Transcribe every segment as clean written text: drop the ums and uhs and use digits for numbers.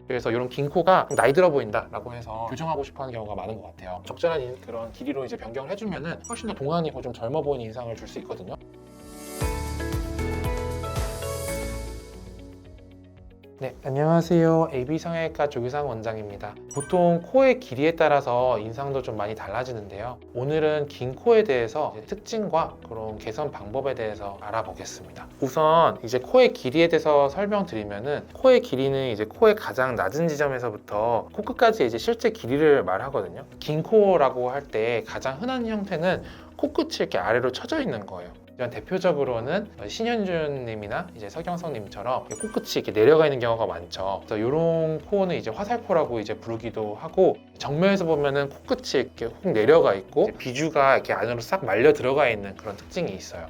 그래서 이런 긴 코가 나이 들어 보인다라고 해서 교정하고 싶어하는 경우가 많은 것 같아요. 적절한 그런 길이로 이제 변경을 해주면은 훨씬 더 동안이고 좀 젊어 보이는 인상을 줄 수 있거든요. 네, 안녕하세요. AB성형외과 조규상 원장입니다. 보통 코의 길이에 따라서 인상도 좀 많이 달라지는데요. 오늘은 긴 코에 대해서 특징과 그런 개선 방법에 대해서 알아보겠습니다. 우선 이제 코의 길이에 대해서 설명드리면은 코의 길이는 이제 코의 가장 낮은 지점에서부터 코끝까지 이제 실제 길이를 말하거든요. 긴 코라고 할 때 가장 흔한 형태는 코끝이 이렇게 아래로 쳐져 있는 거예요. 이런 대표적으로는 신현준님이나 이제 서경석님처럼 코끝이 이렇게 내려가 있는 경우가 많죠. 그래서 이런 코는 이제 화살코라고 이제 부르기도 하고, 정면에서 보면은 코끝이 이렇게 훅 내려가 있고 비주가 이렇게 안으로 싹 말려 들어가 있는 그런 특징이 있어요.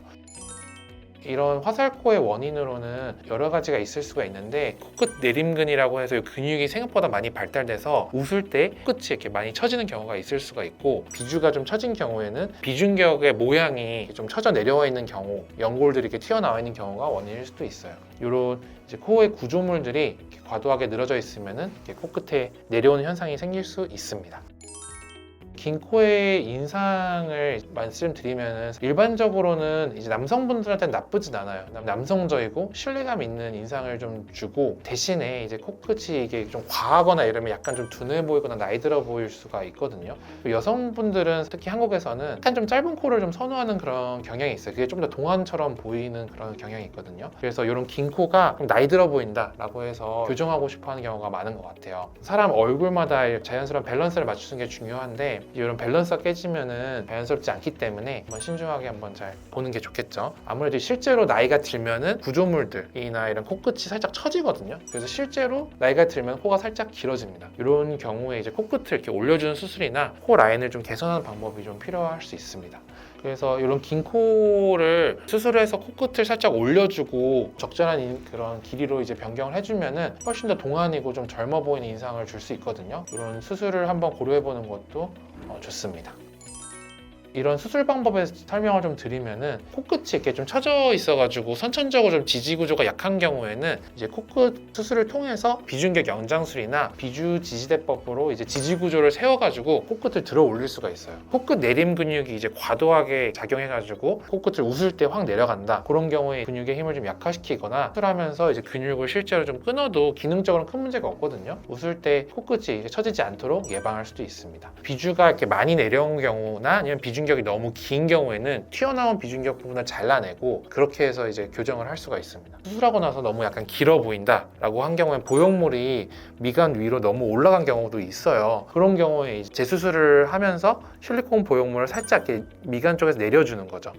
이런 화살코의 원인으로는 여러 가지가 있을 수가 있는데, 코끝 내림근이라고 해서 이 근육이 생각보다 많이 발달돼서 웃을 때 코끝이 이렇게 많이 처지는 경우가 있을 수가 있고, 비주가 좀 처진 경우에는 비중격의 모양이 좀 처져 내려와 있는 경우, 연골들이 이렇게 튀어나와 있는 경우가 원인일 수도 있어요. 이런 이제 코의 구조물들이 이렇게 과도하게 늘어져 있으면은 이렇게 코끝에 내려오는 현상이 생길 수 있습니다. 긴 코의 인상을 말씀드리면 일반적으로는 이제 남성분들한테는 나쁘진 않아요. 남성적이고 신뢰감 있는 인상을 좀 주고, 대신에 이제 코끝이 이게 좀 과하거나 이러면 약간 좀 둔해 보이거나 나이 들어 보일 수가 있거든요. 여성분들은 특히 한국에서는 약간 좀 짧은 코를 좀 선호하는 그런 경향이 있어요. 그게 좀 더 동안처럼 보이는 그런 경향이 있거든요. 그래서 이런 긴 코가 좀 나이 들어 보인다라고 해서 교정하고 싶어하는 경우가 많은 것 같아요. 사람 얼굴마다 자연스러운 밸런스를 맞추는 게 중요한데, 이런 밸런스가 깨지면은 자연스럽지 않기 때문에 한번 신중하게 한번 잘 보는 게 좋겠죠. 아무래도 실제로 나이가 들면은 구조물들이나 이런 코끝이 살짝 처지거든요. 그래서 실제로 나이가 들면 코가 살짝 길어집니다. 이런 경우에 이제 코끝을 이렇게 올려주는 수술이나 코 라인을 좀 개선하는 방법이 좀 필요할 수 있습니다. 그래서 이런 긴 코를 수술해서 코끝을 살짝 올려주고 적절한 그런 길이로 이제 변경을 해주면은 훨씬 더 동안이고 좀 젊어 보이는 인상을 줄 수 있거든요. 이런 수술을 한번 고려해보는 것도 좋습니다. 이런 수술 방법에 설명을 좀 드리면은, 코끝이 이렇게 좀 처져 있어가지고 선천적으로 좀 지지 구조가 약한 경우에는 이제 코끝 수술을 통해서 비중격 영장술이나 비주 지지대법으로 이제 지지 구조를 세워가지고 코끝을 들어 올릴 수가 있어요. 코끝 내림 근육이 이제 과도하게 작용해가지고 코끝을 웃을 때 확 내려간다. 그런 경우에 근육의 힘을 좀 약화시키거나, 수술하면서 이제 근육을 실제로 좀 끊어도 기능적으로는 큰 문제가 없거든요. 웃을 때 코끝이 처지지 않도록 예방할 수도 있습니다. 비주가 이렇게 많이 내려온 경우나 아니면 비중격이 너무 긴 경우에는 튀어나온 비중격 부분을 잘라내고 그렇게 해서 이제 교정을 할 수가 있습니다. 수술하고 나서 너무 약간 길어 보인다 라고 한 경우엔 보형물이 미간 위로 너무 올라간 경우도 있어요. 그런 경우에 이제 재수술을 하면서 실리콘 보형물을 살짝 이렇게 미간 쪽에서 내려주는 거죠.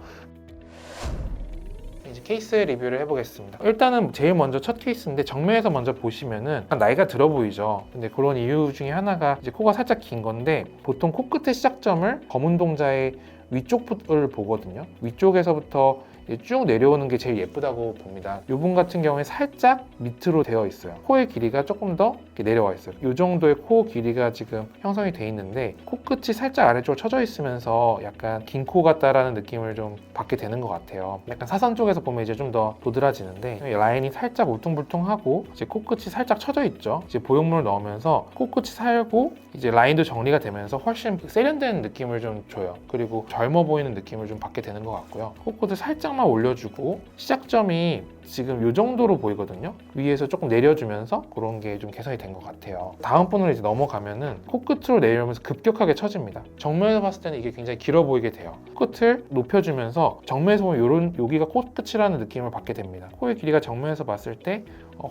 이제 케이스 리뷰를 해보겠습니다. 일단은 제일 먼저 첫 케이스인데, 정면에서 먼저 보시면은 나이가 들어 보이죠. 근데 그런 이유 중에 하나가 이제 코가 살짝 긴 건데, 보통 코끝의 시작점을 검은 동자의 위쪽을 보거든요. 위쪽에서부터 쭉 내려오는 게 제일 예쁘다고 봅니다. 이분 같은 경우에 살짝 밑으로 되어 있어요. 코의 길이가 조금 더 이렇게 내려와 있어요. 이 정도의 코 길이가 지금 형성이 돼 있는데, 코끝이 살짝 아래쪽으로 쳐져 있으면서 약간 긴 코 같다라는 느낌을 좀 받게 되는 것 같아요. 약간 사선 쪽에서 보면 이제 좀 더 도드라지는데, 라인이 살짝 울퉁불퉁하고 이제 코끝이 살짝 쳐져 있죠. 이제 보형물을 넣으면서 코끝이 살고 이제 라인도 정리가 되면서 훨씬 세련된 느낌을 좀 줘요. 그리고 젊어 보이는 느낌을 좀 받게 되는 것 같고요. 코끝을 살짝만 올려주고, 시작점이 지금 이 정도로 보이거든요. 위에서 조금 내려주면서 그런 게 좀 개선이 된 것 같아요. 다음 분으로 이제 넘어가면은 코끝으로 내려오면서 급격하게 처집니다. 정면에서 봤을 때는 이게 굉장히 길어 보이게 돼요. 코끝을 높여주면서 정면에서 보면 여기가 코끝이라는 느낌을 받게 됩니다. 코의 길이가 정면에서 봤을 때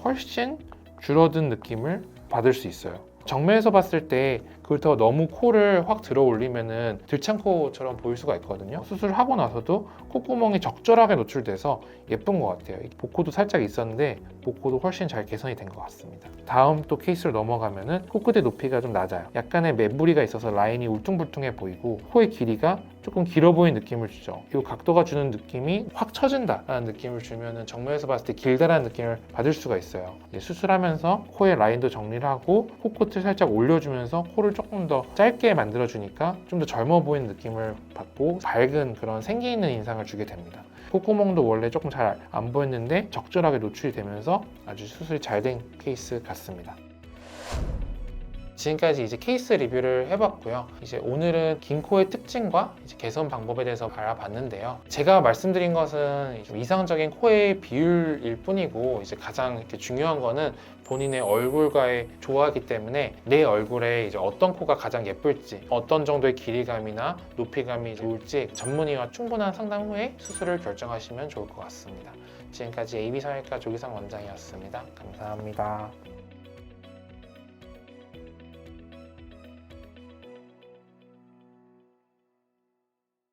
훨씬 줄어든 느낌을 받을 수 있어요. 정면에서 봤을 때 그렇다고 너무 코를 확 들어 올리면은 들창코처럼 보일 수가 있거든요. 수술하고 나서도 콧구멍이 적절하게 노출돼서 예쁜 것 같아요. 복코도 살짝 있었는데 복코도 훨씬 잘 개선이 된 것 같습니다. 다음 또 케이스로 넘어가면은 코끝의 높이가 좀 낮아요. 약간의 매부리가 있어서 라인이 울퉁불퉁해 보이고, 코의 길이가 조금 길어 보이는 느낌을 주죠. 이 각도가 주는 느낌이 확 처진다라는 느낌을 주면은 정면에서 봤을 때 길다라는 느낌을 받을 수가 있어요. 수술하면서 코의 라인도 정리를 하고 코끝을 살짝 올려주면서 코를 조금 더 짧게 만들어주니까 좀 더 젊어 보이는 느낌을 받고 밝은 그런 생기 있는 인상을 주게 됩니다. 콧구멍도 원래 조금 잘 안 보였는데 적절하게 노출이 되면서 아주 수술이 잘 된 케이스 같습니다. 지금까지 이제 케이스 리뷰를 해봤고요. 이제 오늘은 긴 코의 특징과 이제 개선 방법에 대해서 알아봤는데요. 제가 말씀드린 것은 좀 이상적인 코의 비율일 뿐이고 이제 가장 이렇게 중요한 거는 본인의 얼굴과의 조화이기 때문에 내 얼굴에 이제 어떤 코가 가장 예쁠지, 어떤 정도의 길이감이나 높이감이 좋을지 전문의와 충분한 상담 후에 수술을 결정하시면 좋을 것 같습니다. 지금까지 AB성형외과 조기상 원장이었습니다. 감사합니다.